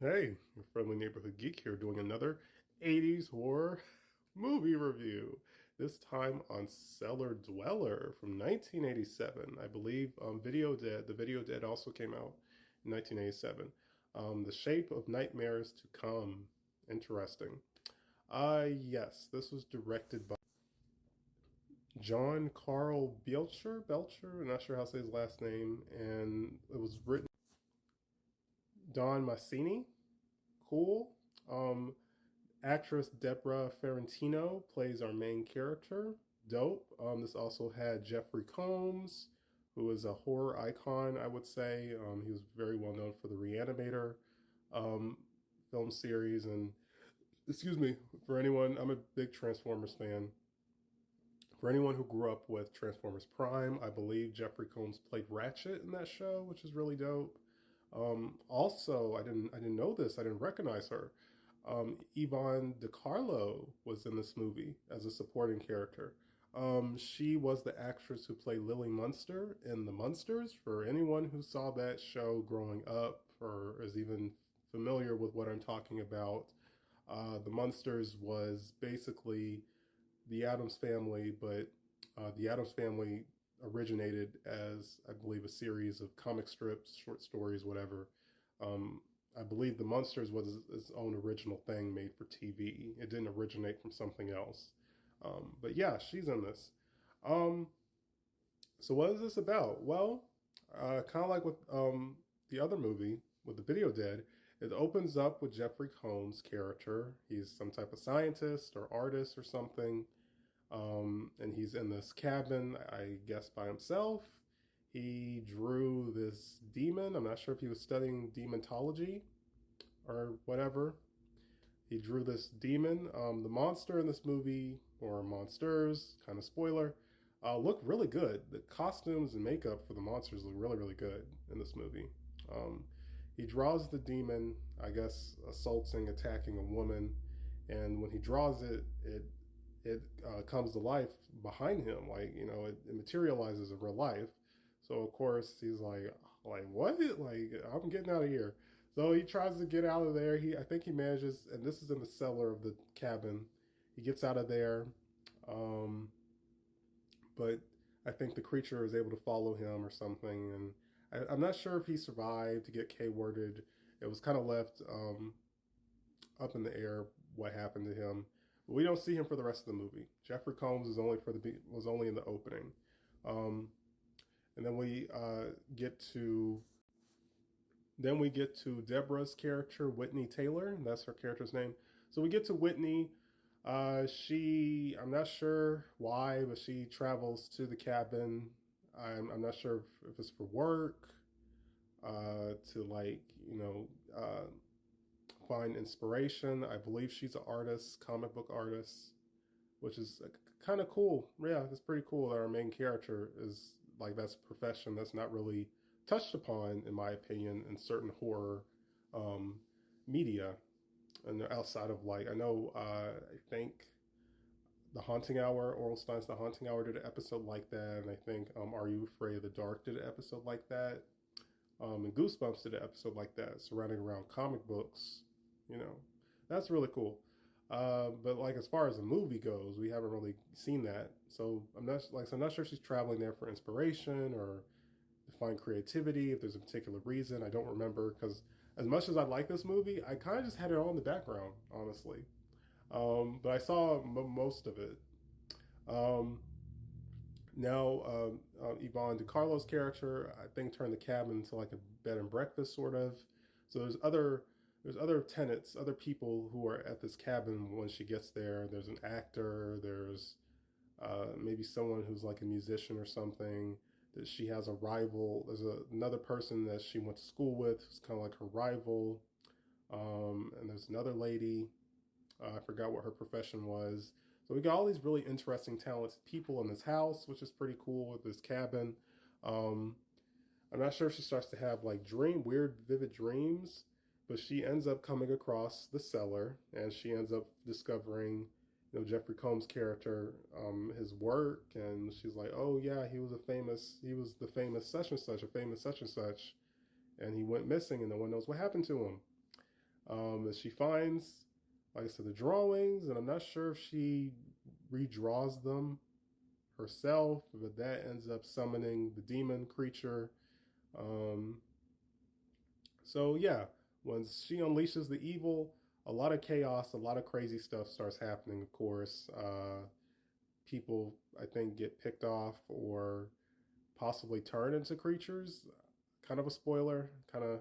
Hey, your friendly neighborhood geek here doing another 80s horror movie review. This time on Cellar Dweller from 1987. I believe Video Dead. The Video Dead also came out in 1987. The Shape of Nightmares to Come. Interesting. Yes, this was directed by John Carl Belcher. I'm not sure how to say his last name. And it was written Don Massini. Cool. Actress Deborah Ferrentino plays our main character. Dope. This also had Jeffrey Combs, who is a horror icon, I would say. He was very well known for the Reanimator um, film series. And, excuse me, for anyone, I'm a big Transformers fan. For anyone who grew up with Transformers Prime, I believe Jeffrey Combs played Ratchet in that show, which is really dope. Also, I didn't know this. I didn't recognize her. Yvonne DiCarlo was in this movie as a supporting character. She was the actress who played Lily Munster in The Munsters. For anyone who saw that show growing up or is even familiar with what I'm talking about, The Munsters was basically the Addams Family, but the Addams Family originated as, I believe, a series of comic strips, short stories, whatever. Um, I believe The Munsters was its own original thing made for TV. It didn't originate from something else. But yeah, she's in this. Um, so what is this about? Well, kind of like with the other movie, with the Video Dead, it opens up with Jeffrey Combs' character. He's some type of scientist or artist or something, and he's in this cabin, I guess, by himself. He drew this demon. I'm not sure if he was studying demontology or whatever. He drew this demon. The monster in this movie, or monsters, kind of spoiler, look really good. The costumes and makeup for the monsters look really, really good in this movie. Um, he draws the demon, I guess, assaulting, attacking a woman, and when he draws it, it comes to life behind him. Like, it materializes in real life. So of course he's like what? Like, I'm getting out of here. So he tries to get out of there. I think he manages, and this is in the cellar of the cabin. He gets out of there, um, but I think the creature is able to follow him or something. And I'm not sure if he survived to get K-worded. It was kind of left up in the air what happened to him. But we don't see him for the rest of the movie. Jeffrey Combs is only was only in the opening, um, and then we get to Deborah's character, Whitney Taylor. That's her character's name. So we get to Whitney. I'm not sure why, but she travels to the cabin. I'm not sure if it's for work, to find inspiration. I believe she's an artist, comic book artist, which is kind of cool. Yeah, it's pretty cool that our main character is like, that's a profession that's not really touched upon, in my opinion, in certain horror um, media. And outside of, like, I know, I think The Haunting Hour, Oral Stein's The Haunting Hour did an episode like that, and I think Are You Afraid of the Dark did an episode like that. And Goosebumps did an episode like that, surrounding around comic books. You know, that's really cool. But like, as far as the movie goes, we haven't really seen that. So I'm not sure if she's traveling there for inspiration or to find creativity. If there's a particular reason, I don't remember, because as much as I like this movie, I kind of just had it on in the background, honestly. But I saw most of it. Um, Now, Yvonne DiCarlo's character, I think, turned the cabin into like a bed and breakfast, sort of. So there's other tenants, other people who are at this cabin when she gets there. There's an actor. There's maybe someone who's like a musician or something. That she has a rival. There's another person that she went to school with who's kind of like her rival. And there's another lady. I forgot what her profession was. So we got all these really interesting, talented people in this house, which is pretty cool, with this cabin. Um, I'm not sure if she starts to have like weird, vivid dreams, but she ends up coming across the cellar, and she ends up discovering, Jeffrey Combs' character, his work, and she's like, oh yeah, he was the famous such and such, a famous such and such, and he went missing, and no one knows what happened to him. That she finds, like I said, the drawings, and I'm not sure if she redraws them herself, but that ends up summoning the demon creature. Um, so yeah, once she unleashes the evil, a lot of chaos, a lot of crazy stuff starts happening. Of course, people I think get picked off or possibly turn into creatures. Kind of a spoiler. Kind of,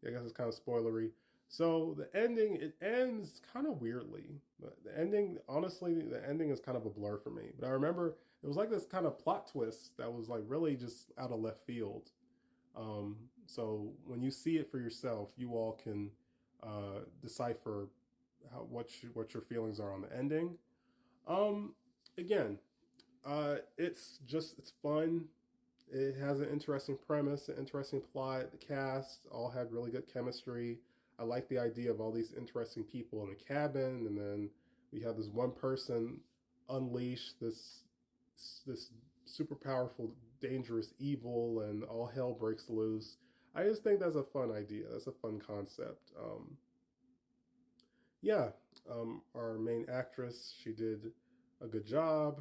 I guess it's kind of spoilery. So the ending, it ends kind of weirdly. The ending, honestly, the ending is kind of a blur for me. But I remember it was like this kind of plot twist that was like really just out of left field. So when you see it for yourself, you all can decipher what your feelings are on the ending. Um, Again, it's fun. It has an interesting premise, an interesting plot. The cast all had really good chemistry. I like the idea of all these interesting people in the cabin, and then we have this one person unleash this super powerful, dangerous evil, and all hell breaks loose. I just think that's a fun idea. That's a fun concept. Yeah, our main actress, she did a good job.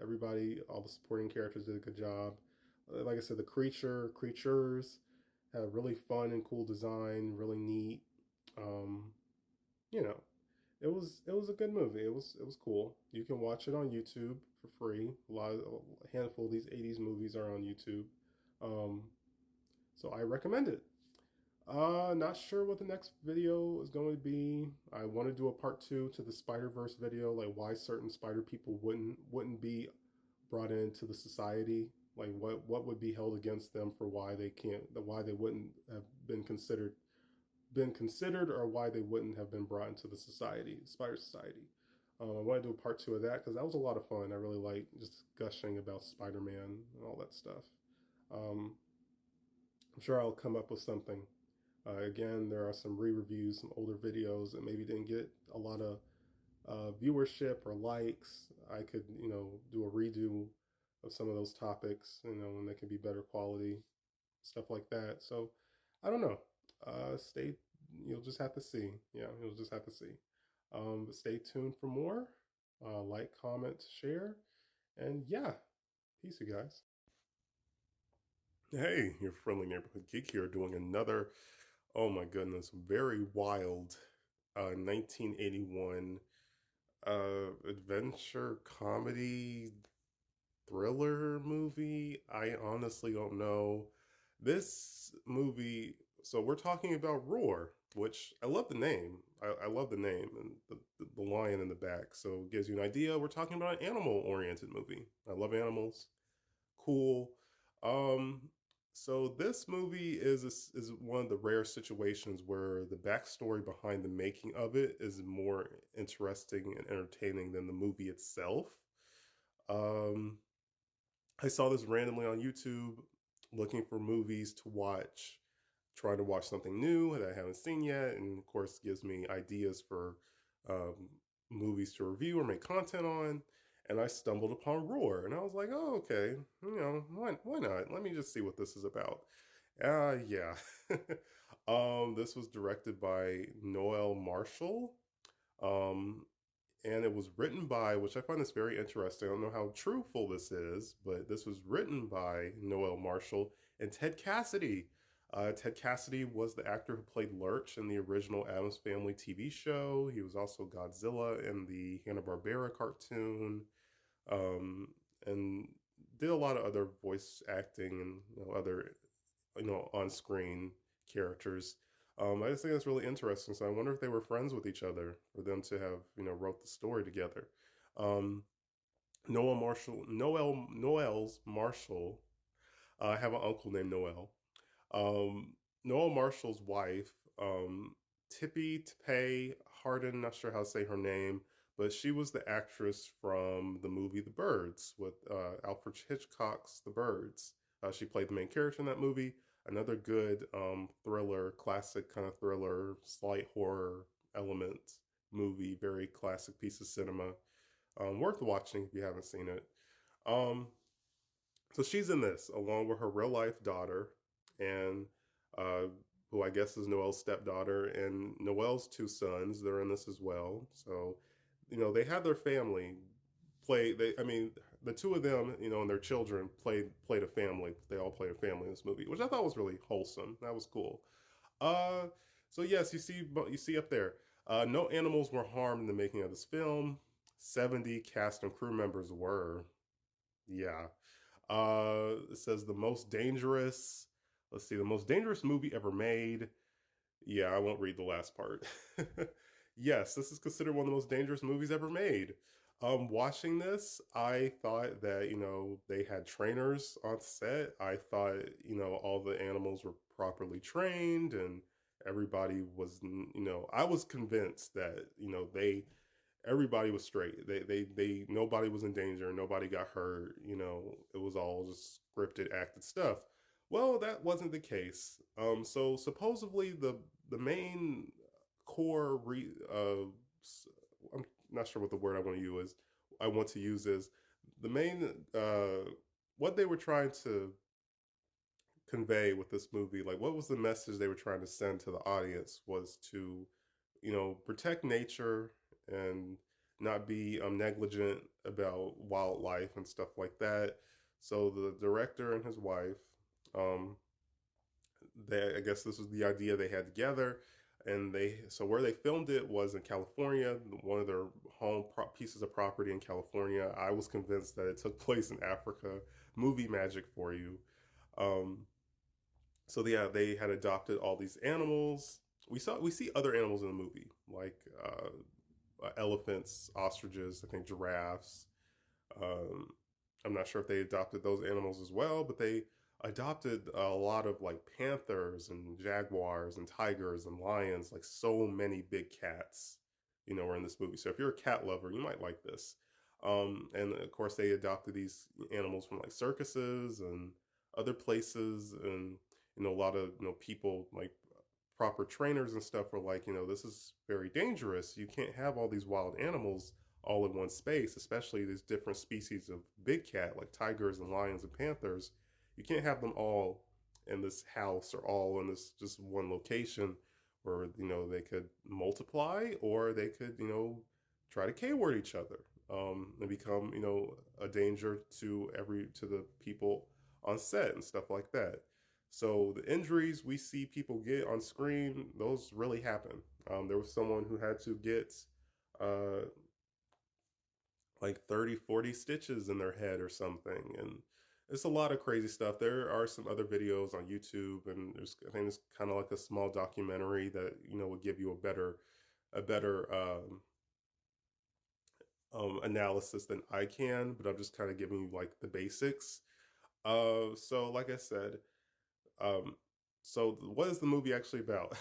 Everybody, all the supporting characters did a good job. Like I said, the creatures had a really fun and cool design, really neat. Um, you know, it was a good movie. It was cool. You can watch it on YouTube for free. A handful of these '80s movies are on YouTube. Um, so I recommend it. Not sure what the next video is going to be. I want to do a part two to the Spider-Verse video, like why certain spider people wouldn't be brought into the society. Like what would be held against them for why they wouldn't have been considered, or why they wouldn't have been brought into the society, Spider Society. I want to do a part two of that because that was a lot of fun. I really like just gushing about Spider-Man and all that stuff. Um, I'm sure I'll come up with something. Again, there are some re-reviews, some older videos that maybe didn't get a lot of viewership or likes. I could, do a redo of some of those topics, and they can be better quality, stuff like that. So, I don't know. Stay. You'll just have to see. Yeah, you'll just have to see. But stay tuned for more. Like, comment, share, and yeah, peace, you guys. Hey, your friendly neighborhood geek here, doing another. Oh my goodness, very wild 1981 adventure comedy thriller movie. I honestly don't know. This movie, so we're talking about Roar, which I love the name. I love the name and the lion in the back. So it gives you an idea. We're talking about an animal oriented movie. I love animals. Cool. Um, so this movie is one of the rare situations where the backstory behind the making of it is more interesting and entertaining than the movie itself. Um, I saw this randomly on YouTube, looking for movies to watch, trying to watch something new that I haven't seen yet, and of course gives me ideas for um, movies to review or make content on. And I stumbled upon Roar, and I was like, "Oh, okay, why not? Let me just see what this is about." Yeah. This was directed by Noel Marshall. Um, and it was written by, which I find this very interesting. I don't know how truthful this is, but this was written by Noel Marshall and Ted Cassidy. Ted Cassidy was the actor who played Lurch in the original Addams Family TV show. He was also Godzilla in the Hanna-Barbera cartoon, um, and did a lot of other voice acting and other on-screen characters. I just think that's really interesting. So I wonder if they were friends with each other for them to have wrote the story together. Um, Noel's Marshall. I have an uncle named Noel. Um, Noel Marshall's wife, Tippy Tapey Harden. Not sure how to say her name, but she was the actress from the movie The Birds with Alfred Hitchcock's The Birds. She played the main character in that movie. Another good thriller, classic kind of thriller, slight horror element movie. Very classic piece of cinema. Worth watching if you haven't seen it. Um, so she's in this along with her real life daughter, and uh, who I guess is Noel's stepdaughter, and Noel's two sons. They're in this as well. So, they had their family play. I mean, the two of them, and their children played a family. They all played a family in this movie, which I thought was really wholesome. That was cool. Uh, so yes, you see up there. No animals were harmed in the making of this film. 70 cast and crew members were. Yeah. It says the most dangerous. Let's see, the most dangerous movie ever made. Yeah, I won't read the last part. Yes, this is considered one of the most dangerous movies ever made. Watching this, I thought that, they had trainers on set. I thought, all the animals were properly trained and everybody was, I was convinced that, everybody was straight. Nobody was in danger. Nobody got hurt. It was all just scripted, acted stuff. Well, that wasn't the case. So supposedly the main core I'm not sure what the word I want to use is the main what they were trying to convey with this movie, like what was the message they were trying to send to the audience, was to protect nature and not be negligent about wildlife and stuff like that. So the director and his wife, um, I guess this was the idea they had together, and where they filmed it was in California, one of their pieces of property in California. I was convinced that it took place in Africa. Movie magic for you. Um, so yeah, they had adopted all these animals. We see other animals in the movie, like elephants, ostriches, I think giraffes. Um, I'm not sure if they adopted those animals as well, but they adopted a lot of like panthers and jaguars and tigers and lions, like so many big cats, were in this movie. So if you're a cat lover, you might like this. And of course, they adopted these animals from like circuses and other places, and a lot of people like proper trainers and stuff were like, this is very dangerous. You can't have all these wild animals all in one space, especially these different species of big cat like tigers and lions and panthers. You can't have them all in this house or all in this just one location where they could multiply, or they could try to k-word each other, and become a danger to the people on set and stuff like that. So the injuries we see people get on screen, those really happen. There was someone who had to get uh, like 30, 40 stitches in their head or something. And it's a lot of crazy stuff. There are some other videos on YouTube, and I think it's kind of like a small documentary that, would give you a better analysis than I can, but I'm just kind of giving you like the basics. So like I said, um, so what is the movie actually about?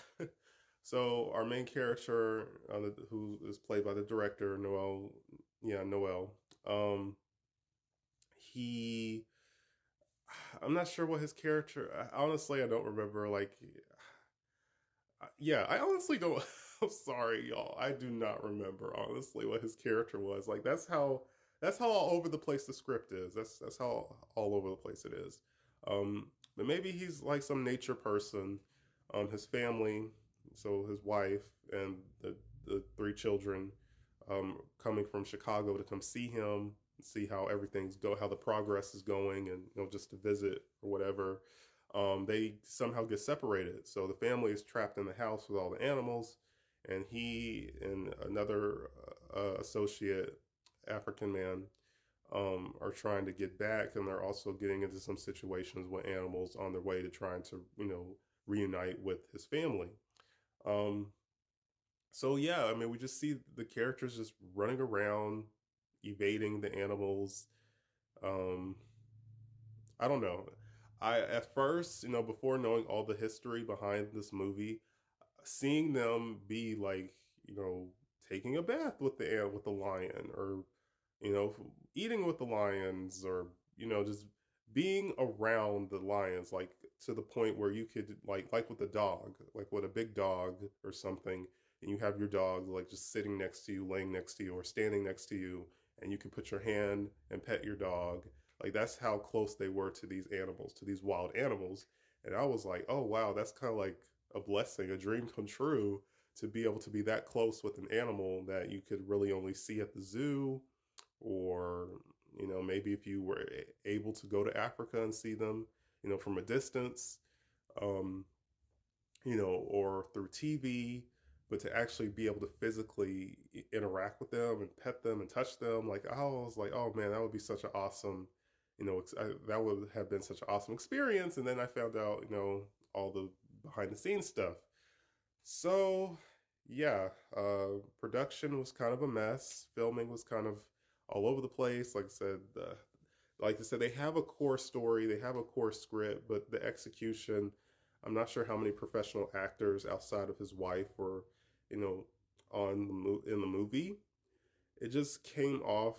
So our main character, who is played by the director Noel, um, he, I'm not sure what his character. Honestly, I don't remember. Like, yeah, I honestly don't. I'm sorry, y'all. I do not remember honestly what his character was. Like, that's how all over the place the script is. That's how all over the place it is. But maybe he's like some nature person. His family, so his wife and the three children, coming from Chicago to come see him, see how the progress is going, and just to visit or whatever. They somehow get separated, so the family is trapped in the house with all the animals, and he and another associate African man are trying to get back, and they're also getting into some situations with animals on their way to trying to reunite with his family. Um, so yeah, I mean, we just see the characters just running around, evading the animals. Um, I don't know. I At first, before knowing all the history behind this movie, seeing them be like, taking a bath with the lion, or you know, eating with the lions, or just being around the lions, like to the point where you could like with a dog, like with a big dog or something, and you have your dog like just sitting next to you, laying next to you, or standing next to you, and you can put your hand and pet your dog. Like that's how close they were to these animals, to these wild animals. And I was like, oh wow, that's kind of like a blessing, a dream come true to be able to be that close with an animal that you could really only see at the zoo, or maybe if you were able to go to Africa and see them, from a distance, um, or through TV, but to actually be able to physically interact with them and pet them and touch them, like I was like, oh man, that would be such an awesome, that would have been such an awesome experience. And then I found out, all the behind the scenes stuff. So yeah, production was kind of a mess. Filming was kind of all over the place. Like I said, they have a core story, they have a core script, but the execution, I'm not sure how many professional actors outside of his wife were, you know, in the movie. It just came off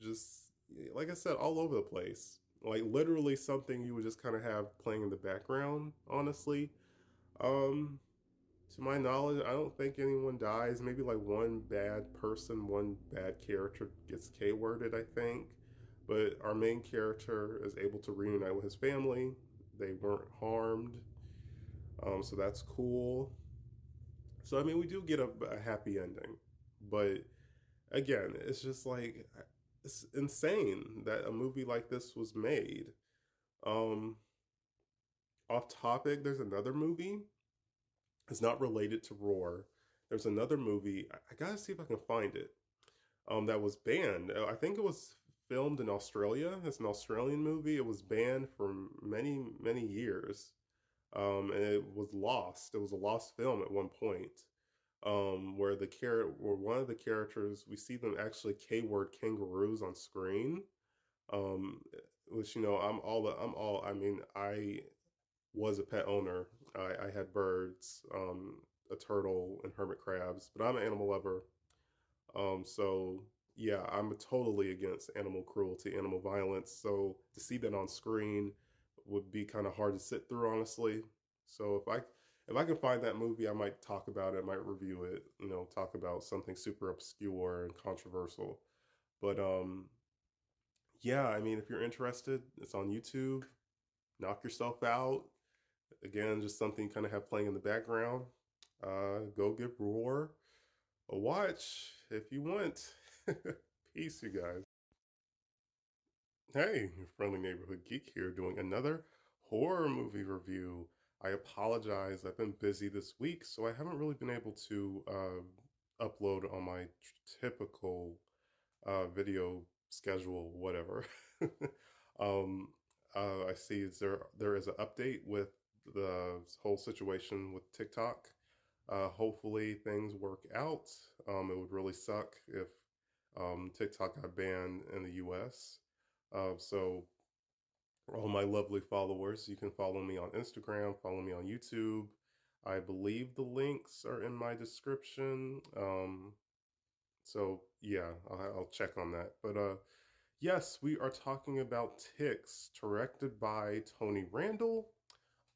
just like I said, all over the place. Like literally something you would just kind of have playing in the background. Honestly, um, to my knowledge, I don't think anyone dies. Maybe like one bad person, one bad character gets K-worded, I think. But our main character is able to reunite with his family. They weren't harmed. So that's cool. So, I mean, we do get a happy ending. But again, it's just like, it's insane that a movie like this was made. Um, Off topic, there's another movie. It's not related to Roar. There's another movie. I gotta see if I can find it. That was banned. I think it was filmed in Australia. It's an Australian movie. It was banned for many, many years. And it was lost. It was a lost film at one point. Where one of the characters, we see them actually K-word kangaroos on screen. Um, which I mean, I was a pet owner. I had birds, a turtle, and hermit crabs, but I'm an animal lover. So yeah, I'm totally against animal cruelty, animal violence. So to see that on screen would be kind of hard to sit through, honestly. So if I can find that movie, I might talk about it, I might review it, talk about something super obscure and controversial. But yeah, I mean, if you're interested, it's on YouTube. Knock yourself out. Again, just something you kind of have playing in the background. Go give Roar a watch if you want. Peace, you guys. Hey, your friendly neighborhood geek here doing another horror movie review. I apologize, I've been busy this week, so I haven't really been able to upload on my typical video schedule, whatever. um, I see there is an update with the whole situation with TikTok. Hopefully things work out. It would really suck if TikTok got banned in the US. So all my lovely followers, you can follow me on Instagram, follow me on YouTube. I believe the links are in my description. So yeah, I'll check on that. But yes, we are talking about Ticks, directed by Tony Randall.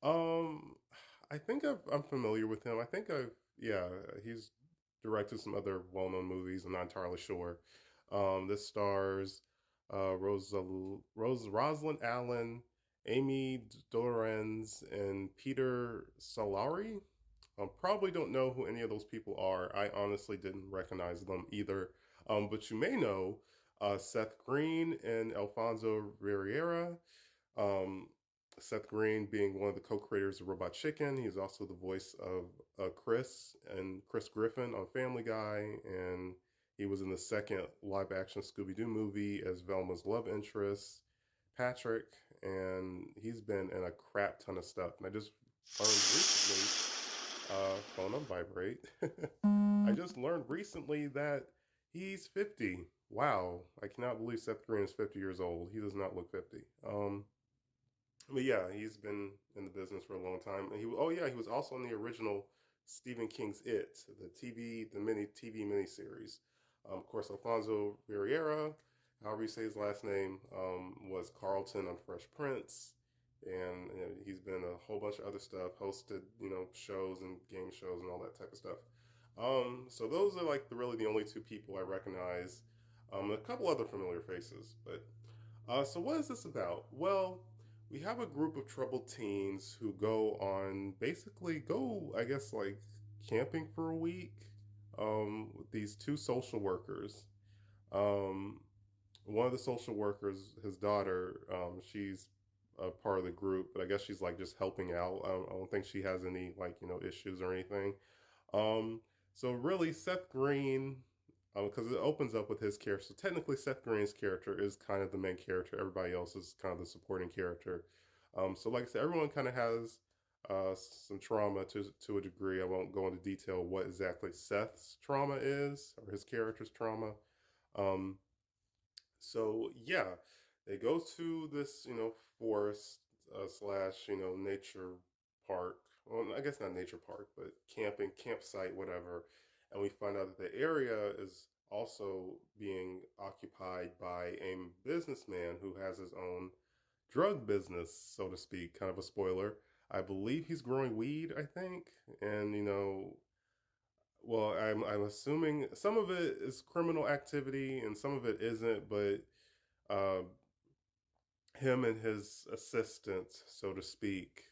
Um, I think I'm familiar with him. I think yeah, he's directed some other well-known movies. I'm not entirely sure. This stars Rosalind Allen, Amy Dorenz, and Peter Solari. Probably don't know who any of those people are. I honestly didn't recognize them either. But you may know Seth Green and Alfonso Riera. Um, Seth Green being one of the co-creators of Robot Chicken. He's also the voice of Chris and Chris Griffin on Family Guy, and he was in the second live-action Scooby-Doo movie as Velma's love interest, Patrick, and he's been in a crap ton of stuff. And I just learned recently, phone on vibrate. I just learned recently that he's 50. Wow, I cannot believe Seth Green is 50 years old. He does not look 50. But yeah, he's been in the business for a long time. And he was also in the original Stephen King's It, the mini TV miniseries. Of course, Alfonso Riera, however you say his last name, was Carlton on Fresh Prince, and he's been a whole bunch of other stuff, hosted shows and game shows and all that type of stuff. So those are like really the only two people I recognize. A couple other familiar faces, but so what is this about? Well, We have a group of troubled teens who go on basically go, I guess, like camping for a week with these two social workers. Um, one of the social workers, his daughter, she's a part of the group, but I guess she's like just helping out. I don't think she has any like issues or anything. Um, so really, Seth Green, because it opens up with his character. So technically, Seth Green's character is kind of the main character. Everybody else is kind of the supporting character. So like I said, everyone kind of has some trauma to a degree. I won't go into detail what exactly Seth's trauma is or his character's trauma. Um, so yeah, they go to this forest slash nature park. Well, I guess not nature park, but camping campsite, whatever. And we find out that the area is also being occupied by a businessman who has his own drug business, so to speak. Kind of a spoiler. I believe he's growing weed. I think, and well, I'm assuming some of it is criminal activity and some of it isn't, but uh, him and his assistant, so to speak,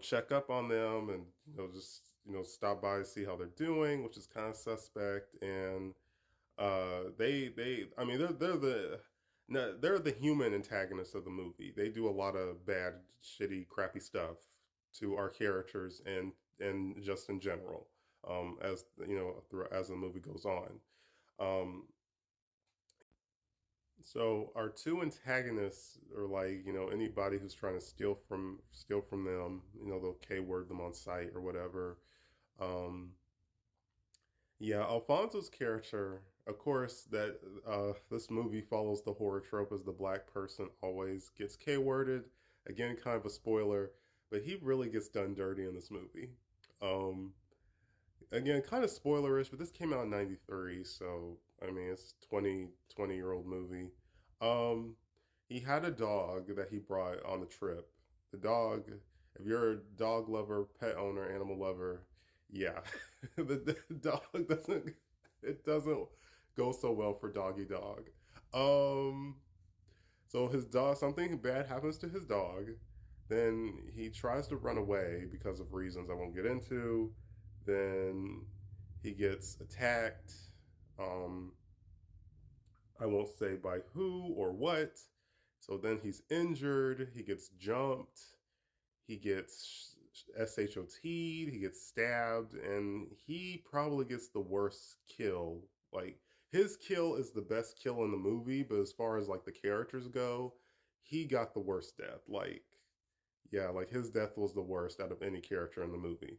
check up on them and just stop by and see how they're doing, which is kind of suspect. And I mean, they're the human antagonists of the movie. They do a lot of bad, shitty, crappy stuff to our characters and just in general, as as the movie goes on. Um, So our two antagonists are like, anybody who's trying to steal from them, they'll K word them on sight or whatever. Um yeah, Alfonso's character, of course, that this movie follows the horror trope as the black person always gets K worded. Again, kind of a spoiler, but he really gets done dirty in this movie. Um Again, kind of spoilerish, but this came out in '93, so I mean it's 20-year-old movie. Um, he had a dog that he brought on the trip. The dog, if you're a dog lover, pet owner, animal lover, yeah, the dog doesn't go so well for doggy dog. Um, so his dog, something bad happens to his dog. Then he tries to run away because of reasons I won't get into. Then he gets attacked. Um, I won't say by who or what. So then he's injured. He gets jumped. He gets shot. He gets stabbed, and he probably gets the worst kill. Like his kill is the best kill in the movie, but as far as like the characters go, he got the worst death. Like yeah, like his death was the worst out of any character in the movie.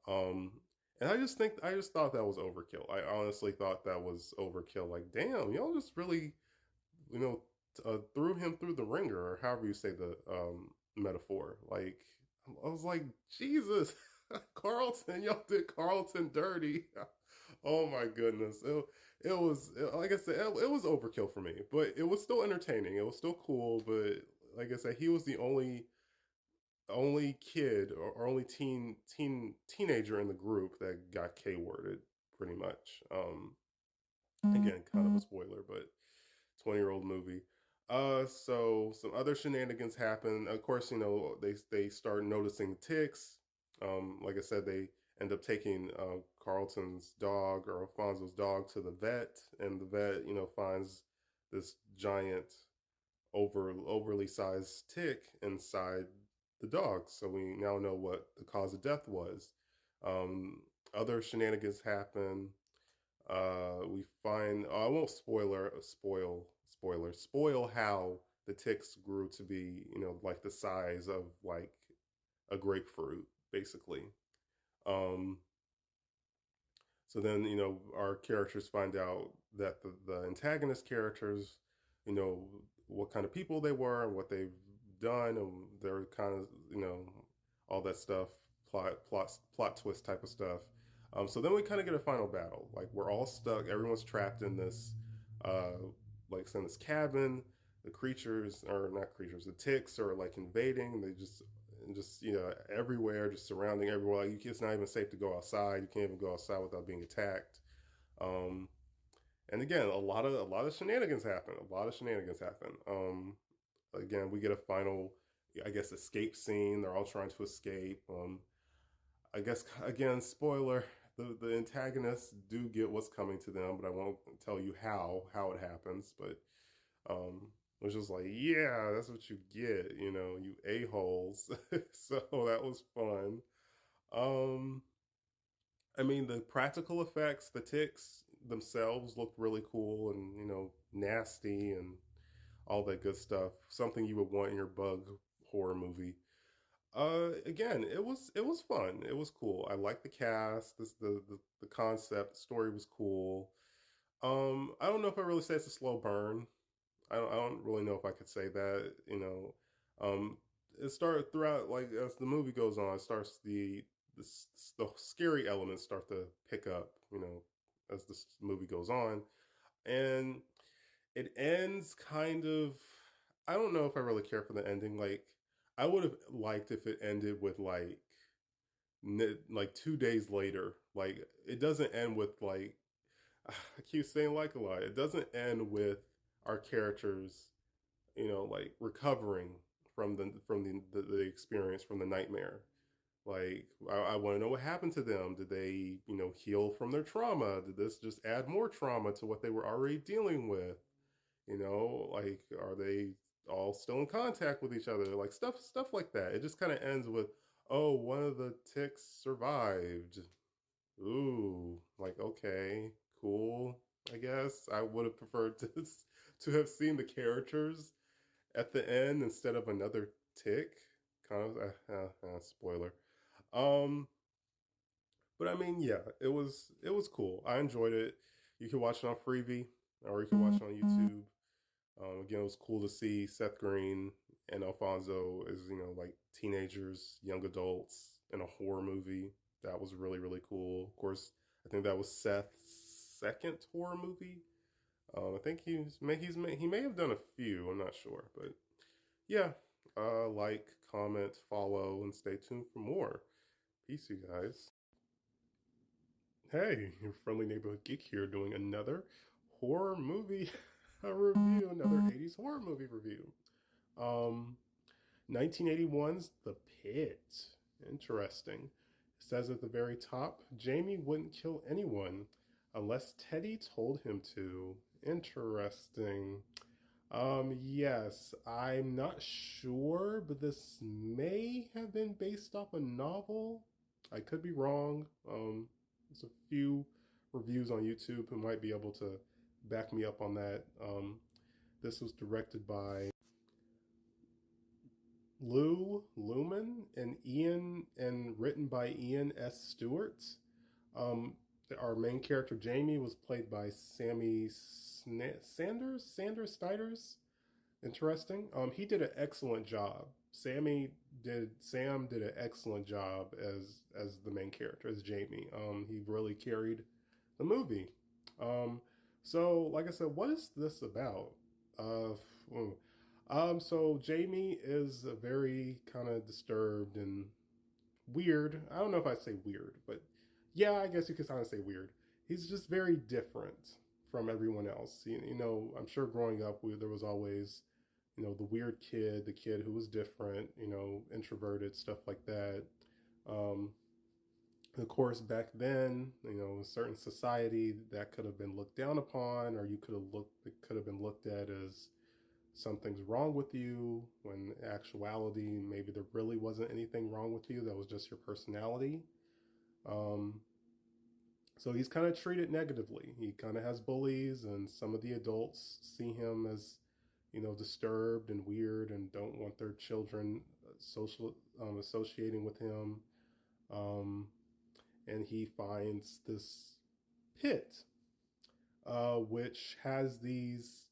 Um, and I just thought that was overkill. I honestly thought that was overkill. Like, damn, y'all just really, you know, threw him through the ringer, or however you say the metaphor. Like, I was like, Jesus, Carlton, y'all did Carlton dirty. Oh my goodness, it was like I said, it was overkill for me, but it was still entertaining. It was still cool, but like I said, he was the only kid or only teenager in the group that got K worded pretty much. Again, kind of a spoiler, but 20-year-old movie. So some other shenanigans happen. Of course, they start noticing ticks. Like I said, they end up taking Carlton's dog or Alfonso's dog to the vet, and the vet, finds this giant overly sized tick inside the dog. So we now know what the cause of death was. Um, Other shenanigans happen. We find I won't spoil how the ticks grew to be like the size of like a grapefruit basically. Um, so then, our characters find out that the antagonist characters, you know, what kind of people they were and what they've done, and they're kind of, all that stuff, plot twist type of stuff. So then we kind of get a final battle. Like we're all stuck. Everyone's trapped in this, uh, like in this cabin. The creatures, or not creatures, the ticks are like invading. They just everywhere, just surrounding everywhere. Like it's not even safe to go outside. You can't even go outside without being attacked. Um, and again, a lot of shenanigans happen. A lot of shenanigans happen. again, we get a final, I guess, escape scene. They're all trying to escape. I guess again, spoiler: the antagonists do get what's coming to them, but I won't tell you how it happens. But it was just like, yeah, that's what you get, you a holes. So that was fun. Um, I mean, the practical effects, the ticks themselves looked really cool and nasty and all that good stuff. Something you would want in your bug horror movie. Again, it was fun. It was cool. I liked the cast. The concept. The story was cool. I don't know if I really say it's a slow burn. I don't really know if I could say that. It started throughout, like, as the movie goes on, it starts the the scary elements start to pick up. As the movie goes on, and it ends kind of. I don't know if I really care for the ending. Like, I would have liked if it ended with like 2 days later. Like, it doesn't end with like I keep saying like a lot. It doesn't end with our characters, like recovering from the experience from the nightmare. Like, I want to know what happened to them. Did they, heal from their trauma? Did this just add more trauma to what they were already dealing with? Like, are they all still in contact with each other? Like, stuff like that. It just kind of ends with, oh, one of the ticks survived. Ooh, like, okay, cool. I guess I would have preferred to have seen the characters at the end instead of another tick. Kind of spoiler. Um, but I mean, yeah, it was cool. I enjoyed it. You can watch it on Freevee, or you can watch it on YouTube. Again, it was cool to see Seth Green and Alfonso as like teenagers, young adults in a horror movie. That was really really cool. Of course, I think that was Seth's second horror movie. I think he may have done a few. I'm not sure, but yeah. Like, comment, follow, and stay tuned for more. Peace, you guys. Hey, your friendly neighborhood geek here, doing another horror movie review, another 80s horror movie review. Um, 1981's The Pit. Interesting. It says at the very top, Jamie wouldn't kill anyone unless Teddy told him to. Interesting. Yes, I'm not sure, but this may have been based off a novel. I could be wrong. There's a few reviews on YouTube who might be able to back me up on that. This was directed by Lou Lumen and Ian, and written by Ian S. Stewart. Um, our main character Jamie was played by Sanders Snyders. Interesting. He did an excellent job. Sam did an excellent job as the main character, as Jamie. He really carried the movie. Um, so like I said, what is this about? Uh, hmm. So Jamie is a very kind of disturbed and weird. I don't know if I'd say weird, but yeah, I guess you could kind of say weird. He's just very different from everyone else. I'm sure growing up, there was always, the weird kid, the kid who was different, introverted, stuff like that. Um, of course, back then, a certain society that could have been looked down upon, or it could have been looked at as something's wrong with you, when in actuality, maybe there really wasn't anything wrong with you. That was just your personality. Um, so he's kind of treated negatively. He kind of has bullies, and some of the adults see him as, disturbed and weird, and don't want their children associating with him. Um, and he finds this pit, which has these.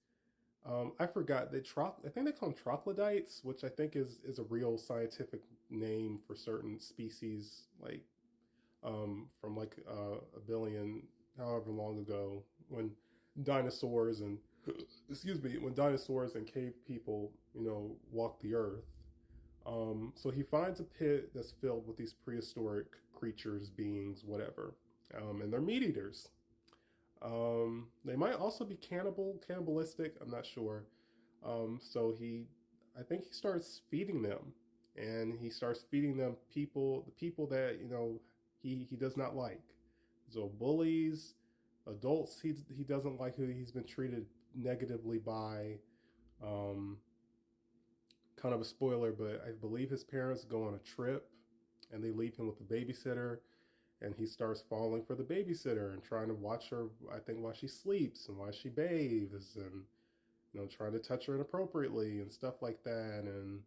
I forgot I think they call them troglodytes, which I think is a real scientific name for certain species, like from like a billion, however long ago, when dinosaurs and excuse me, when dinosaurs and cave people, walked the earth. So he finds a pit that's filled with these prehistoric creatures, beings, whatever, and they're meat eaters. They might also be cannibalistic. I'm not sure. So he I think he starts feeding them, and he starts feeding them the people that he does not like. So bullies, adults he doesn't like, who he's been treated negatively by. Um, Kind of a spoiler, but I believe his parents go on a trip, and they leave him with the babysitter, and he starts falling for the babysitter and trying to watch her. I think while she sleeps and while she bathes, and trying to touch her inappropriately and stuff like that. And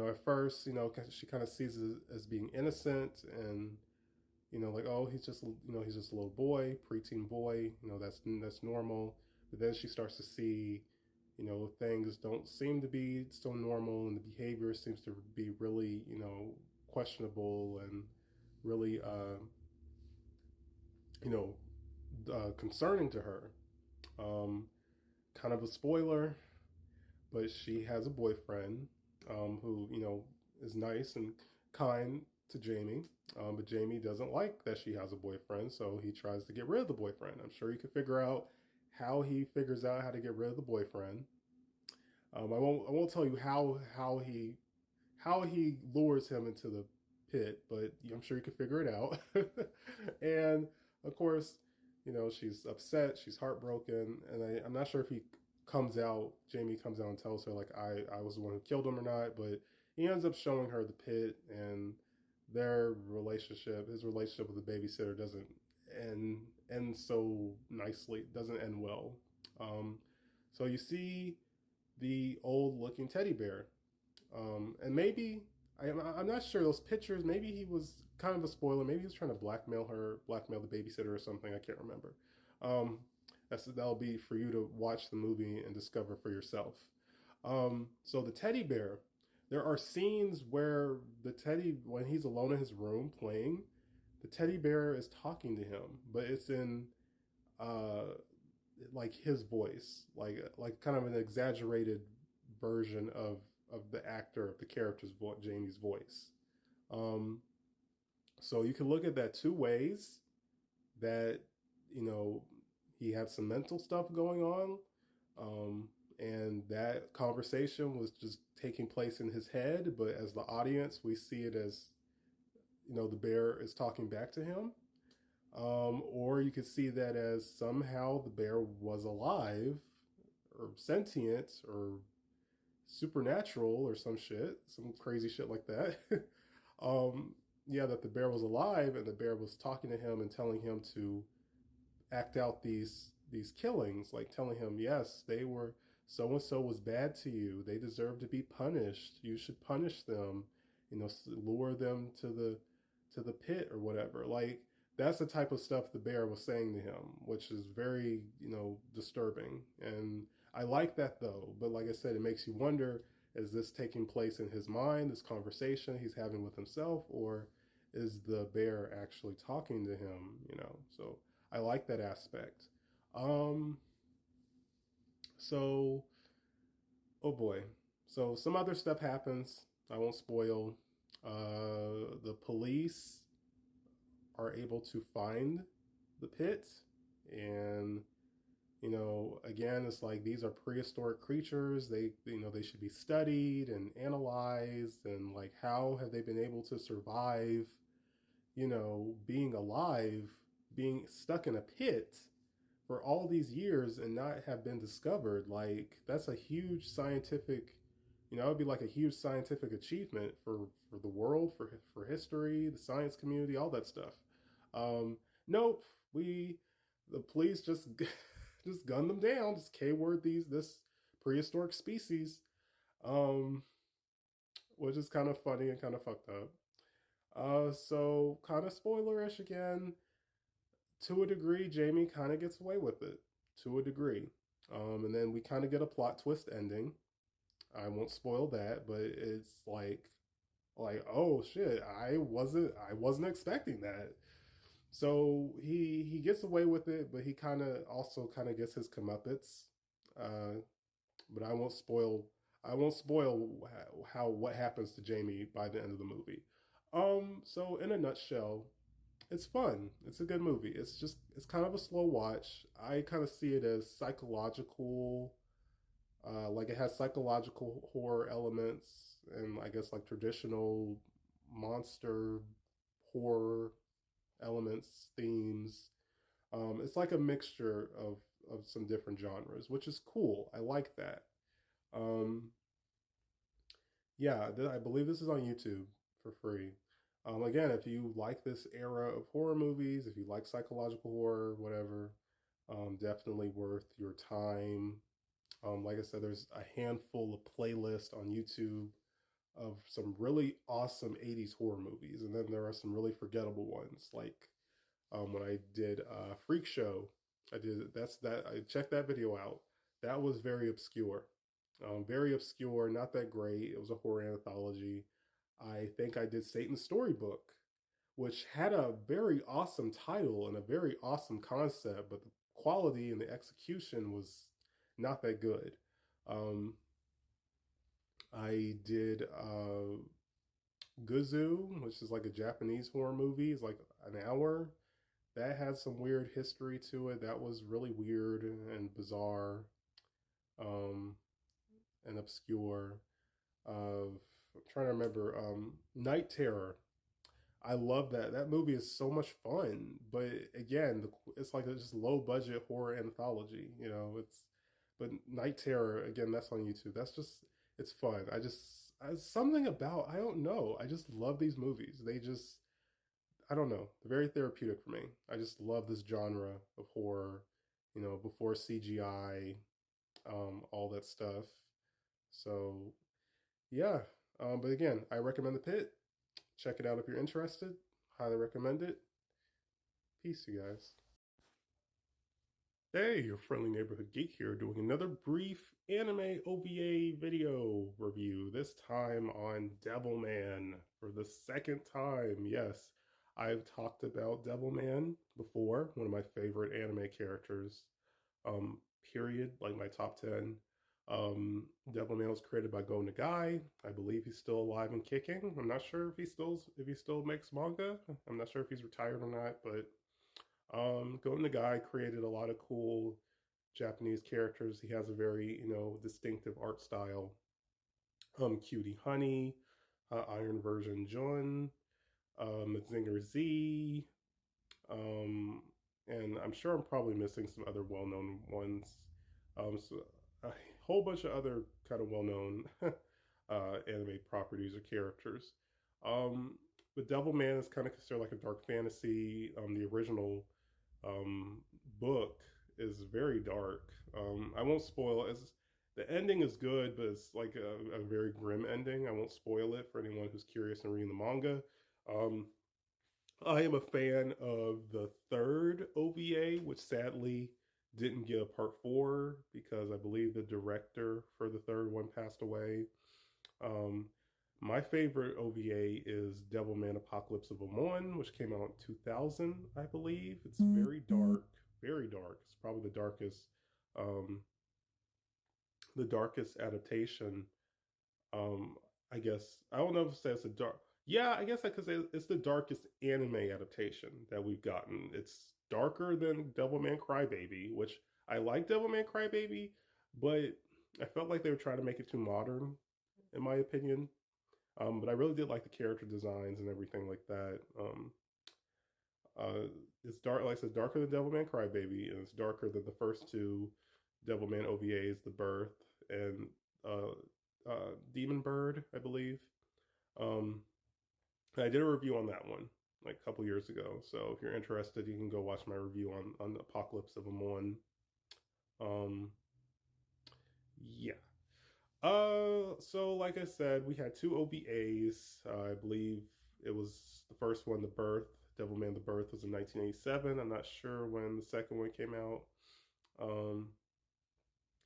at first, she kind of sees it as being innocent, and like, oh, he's just a little boy, preteen boy. That's normal. But then she starts to see, things don't seem to be so normal, and the behavior seems to be really, questionable, and really, you know, concerning to her. Um, Kind of a spoiler, but she has a boyfriend, who is nice and kind to Jamie. But Jamie doesn't like that she has a boyfriend, so he tries to get rid of the boyfriend. I'm sure you can figure out how he figures out how to get rid of the boyfriend. I won't tell you how he lures him into the pit, but I'm sure you can figure it out. And of course, she's upset, she's heartbroken, and I'm not sure if Jamie comes out and tells her, like, I was the one who killed him or not, but he ends up showing her the pit, and his relationship with the babysitter doesn't end so nicely, doesn't end well. Um, so you see the old looking teddy bear, and maybe I'm not sure those pictures. Maybe he was kind of a spoiler. Maybe he was trying to blackmail the babysitter or something. I can't remember. Um, that'll be for you to watch the movie and discover for yourself. So the teddy bear, there are scenes where when he's alone in his room playing, the teddy bear is talking to him, but it's in uh, like his voice, like kind of an exaggerated version of the character's Jamie's voice. Um, so you can look at that two ways. That you know he had some mental stuff going on, um, and that conversation was just taking place in his head. But as the audience, we see it as the bear is talking back to him. Or you could see that as somehow the bear was alive, or sentient, or supernatural, or some crazy shit like that. um, yeah, that the bear was alive, and the bear was talking to him and telling him to act out these killings, like telling him, yes, they were so and so was bad to you. They deserve to be punished. You should punish them. Lure them to the pit or whatever. Like, that's the type of stuff the bear was saying to him, which is very disturbing. And I like that though. But like I said, it makes you wonder: is this taking place in his mind? This conversation he's having with himself, or is the bear actually talking to him? So I like that aspect. Um, so, oh boy. So some other stuff happens. I won't spoil. The police are able to find the pit, and again, it's like these are prehistoric creatures. They should be studied and analyzed, and like, how have they been able to survive? Being alive, being stuck in a pit for all these years and not have been discovered. Like, that's a huge scientific, it would be like a huge scientific achievement for the world, for history, the science community, all that stuff. Nope, the police just just gunned them down, just K-word this prehistoric species, um, which is kind of funny and kind of fucked up. So kind of spoilerish again. To a degree, Jamie kind of gets away with it. To a degree. And then we kind of get a plot twist ending. I won't spoil that, but it's like, oh shit, I wasn't expecting that. So he gets away with it, but he kind of gets his comeuppance. Uh, but I won't spoil how what happens to Jamie by the end of the movie. So in a nutshell, it's fun. It's a good movie. It's kind of a slow watch. I kind of see it as psychological Like it has psychological horror elements and I guess like traditional monster horror elements, themes. It's like a mixture of some different genres, which is cool. I like that. Um, yeah, I believe this is on YouTube for free. Again, if you like this era of horror movies, if you like psychological horror, whatever, definitely worth your time. Like I said, there's a handful of playlists on YouTube of some really awesome 80s horror movies. And then there are some really forgettable ones. Like when I did Freak Show, I checked that video out. That was very obscure, not that great. It was a horror anthology. I think I did Satan's Storybook, which had a very awesome title and a very awesome concept, but the quality and the execution was not that good. I did Guzu, which is like a Japanese horror movie. It's like an hour. That had some weird history to it. That was really weird and bizarre um, and obscure. I'm trying to remember. Night Terror. I love that. That movie is so much fun, but again, it's like a just low budget horror anthology. You know, it's but Night Terror again. That's on YouTube. That's just it's fun. Something about I don't know. I just love these movies. They just I don't know. They're very therapeutic for me. I just love this genre of horror. You know, before CGI, all that stuff. So yeah. But again, I recommend The Pit. Check it out if you're interested. Highly recommend it. Peace, you guys. Hey, your friendly neighborhood geek here, doing another brief anime OVA video review, this time on Devilman for the second time. Yes, I've talked about Devilman before, one of my favorite anime characters, um, period, like my top 10. Devilman was created by Go Nagai. I believe he's still alive and kicking. I'm not sure if he still makes manga. I'm not sure if he's retired or not, but Golden Guy created a lot of cool Japanese characters. He has a very, distinctive art style. Cutie Honey, Iron Version Jun, Mazinger Z, um, and I'm sure I'm probably missing some other well-known ones. So a whole bunch of other kind of well-known anime properties or characters. Um, but Devilman is kind of considered like a dark fantasy. The original um, book is very dark. I won't spoil it. The ending is good, but it's like a very grim ending. I won't spoil it for anyone who's curious and reading the manga. Um, I am a fan of the third OVA, which sadly didn't get a part four because I believe the director for the third one passed away. Um, my favorite OVA is Devilman Apocalypse of Amon, which came out in 2000, I believe. It's very dark, very dark. It's probably um, the darkest adaptation. Um, I guess I don't know if it says a dark. Yeah, I guess I could say it's the darkest anime adaptation that we've gotten. It's darker than Devilman Crybaby, which I like Devilman Crybaby, but I felt like they were trying to make it too modern, in my opinion. But I really did like the character designs and everything like that. It's dark, like I said, darker than Devilman Crybaby, and it's darker than the first two Devilman OVAs, The Birth and uh, Demon Bird, I believe. Um, I did a review on that one like a couple years ago. So if you're interested, you can go watch my review on the Apocalypse of Amon. Um, yeah. So like I said, we had two OVAs. I believe it was the first one, The Birth. Devilman The Birth was in 1987. I'm not sure when the second one came out. Um,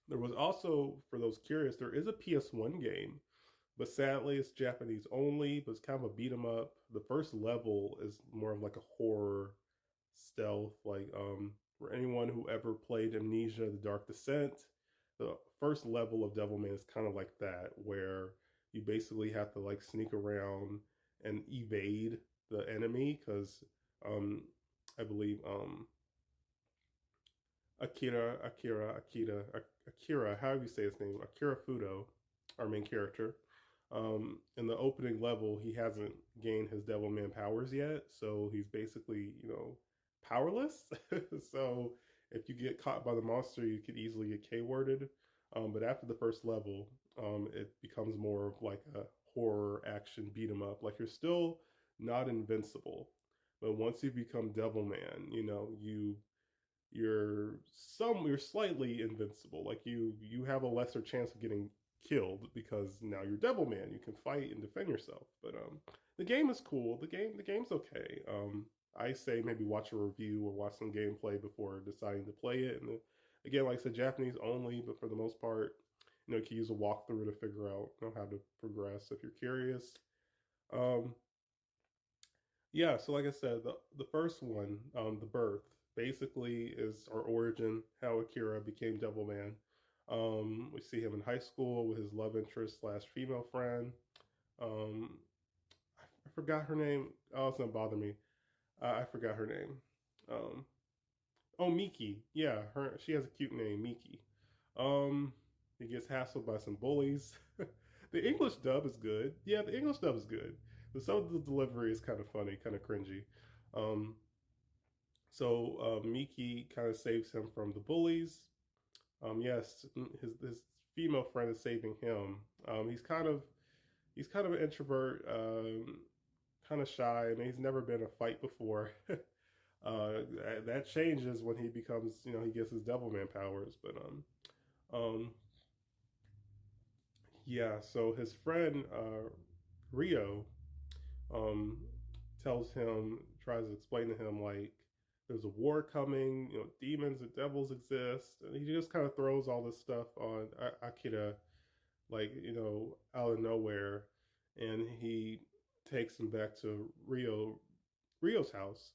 there was also, for those curious, there is a PS1 game, but sadly it's Japanese only, but it's kind of a beat 'em up. The first level is more of like a horror stealth, like for anyone who ever played Amnesia: The Dark Descent, the first level of Devilman is kind of like that, where you basically have to like sneak around and evade the enemy because um I believe Akira, however you say his name, Akira Fudo, our main character. In the opening level, he hasn't gained his Devilman powers yet, so he's basically, powerless. So if you get caught by the monster, you could easily get K-worded. But after the first level, it becomes more of like a horror action beat 'em up. Like you're still not invincible, but once you become Devilman, you're slightly invincible. Like you have a lesser chance of getting killed because now you're Devilman. You can fight and defend yourself. But the game is cool. The game's okay. I say maybe watch a review or watch some gameplay before deciding to play it. And again, like I said, Japanese only, but for the most part, you can use a walkthrough to figure out how to progress if you're curious. Um, yeah, so like I said, the first one, the birth, basically is our origin, how Akira became Devilman. We see him in high school with his love interest slash female friend. Um, I forgot her name. Oh, it's gonna bother me. I forgot her name. Um, oh, Miki. Yeah, her. She has a cute name, Miki. Um, he gets hassled by some bullies. The English dub is good. Yeah, the English dub is good. But some of the delivery is kind of funny, kind of cringy. Um, so Miki kind of saves him from the bullies. Yes, his female friend is saving him. He's kind of an introvert, kind of shy. I mean, he's never been in a fight before. That changes when he becomes, he gets his Devilman powers. But um, yeah. So his friend Rio um, tries to explain to him like there's a war coming, demons and devils exist, and he just kind of throws all this stuff on Akira, like out of nowhere, and he takes him back to Rio's house,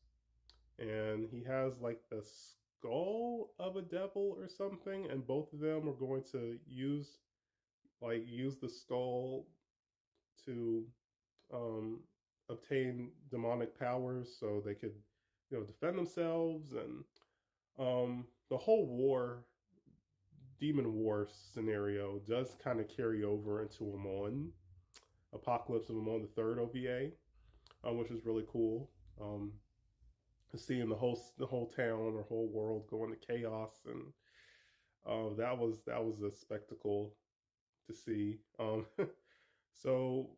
and he has like the skull of a devil or something, and both of them are going to use the skull to um, obtain demonic powers so they could, defend themselves. And the whole demon war scenario does kind of carry over into Amon, Apocalypse of Amon, the third OVA, which is really cool. Um, Seeing the whole town or whole world go into chaos, and that was a spectacle to see. So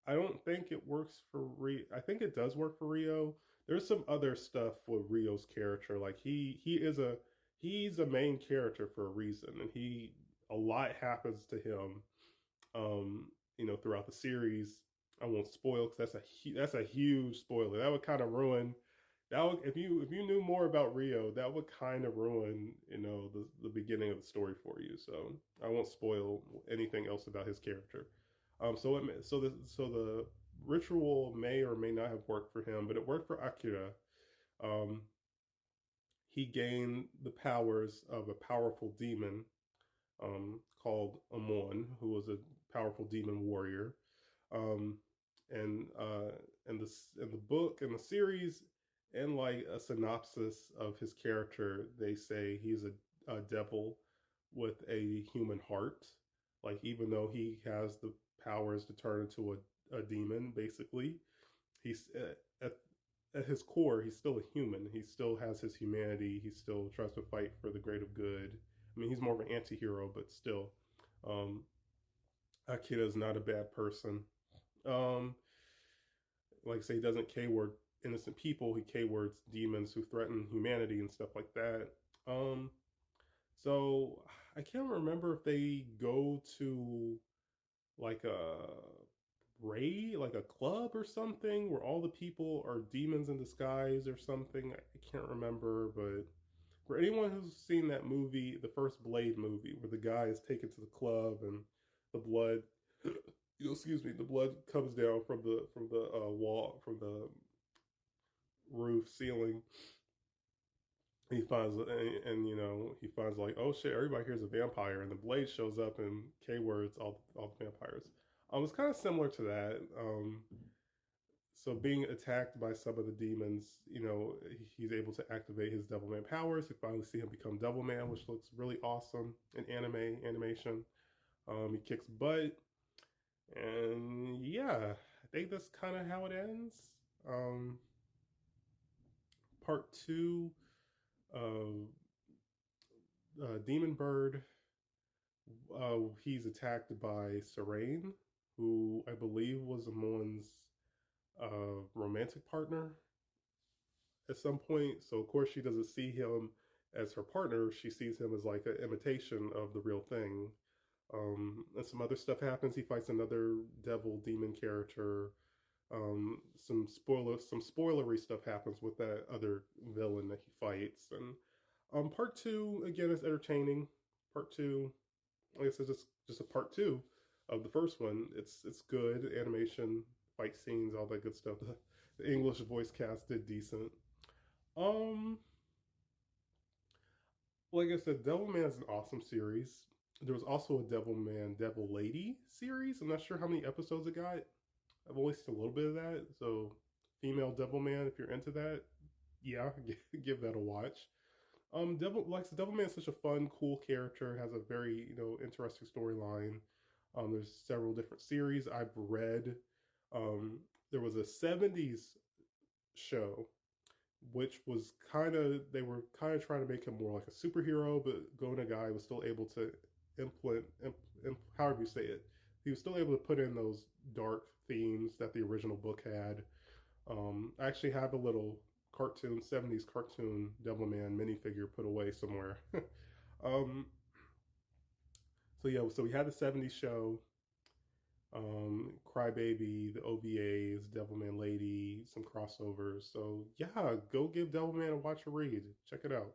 I don't think it works for Rio. I think it does work for Rio. There's some other stuff with Rio's character. Like he's a main character for a reason, and a lot happens to him. Throughout the series. I won't spoil because that's a huge spoiler. That would kind of ruin. That would, if you knew more about Rio, that would kind of ruin the beginning of the story for you. So I won't spoil anything else about his character. So the ritual may or may not have worked for him, but it worked for Akira. Um, he gained the powers of a powerful demon called Amon, who was a powerful demon warrior. Um, and in the book in the series, and like a synopsis of his character, they say he's a devil with a human heart. Like even though he has the powers to turn into a demon, basically, he's at his core, he's still a human. He still has his humanity. He still tries to fight for the greater good. I mean, he's more of an anti-hero, but still, um, Akira is not a bad person. Um, like I say, he doesn't K-word innocent people. He K-words demons who threaten humanity and stuff like that. Um, so I can't remember if they go to like like a club or something, where all the people are demons in disguise or something. I can't remember, but for anyone who's seen that movie, the first Blade movie, where the guy is taken to the club and the blood, excuse me, the blood comes down from the wall, from the roof ceiling. He finds he finds like, oh shit, everybody here's a vampire, and the Blade shows up and K words all the vampires. It's kind of similar to that. So being attacked by some of the demons, you know, he's able to activate his Devilman powers. You finally see him become Devilman, which looks really awesome in animation. He kicks butt, and yeah, I think that's kind of how it ends. Um, part two, uh, Demon Bird. He's attacked by Serene, who I believe was Amon's romantic partner at some point. So of course she doesn't see him as her partner. She sees him as like an imitation of the real thing. And some other stuff happens. He fights another devil demon character. Some spoilery stuff happens with that other villain that he fights. And part two again is entertaining. Part two, like I said, just a part two of the first one. It's good animation, fight scenes, all that good stuff. The English voice cast did decent. Um, like I said, Devilman is an awesome series. There was also a Devilman Devil Lady series. I'm not sure how many episodes it got. I've only seen a little bit of that. So, female Devilman, if you're into that, yeah, give that a watch. Devilman is such a fun, cool character. It has a very interesting storyline. There's several different series I've read. There was a '70s show which was they were kind of trying to make him more like a superhero, but Go Nagai was still able to however you say it, he was still able to put in those dark themes that the original book had. I actually have a little cartoon, '70s cartoon Devilman minifigure put away somewhere. um, so yeah, so we had the '70s show, Crybaby, the OVAs, Devilman Lady, some crossovers. So yeah, go give Devilman a watch or read. Check it out.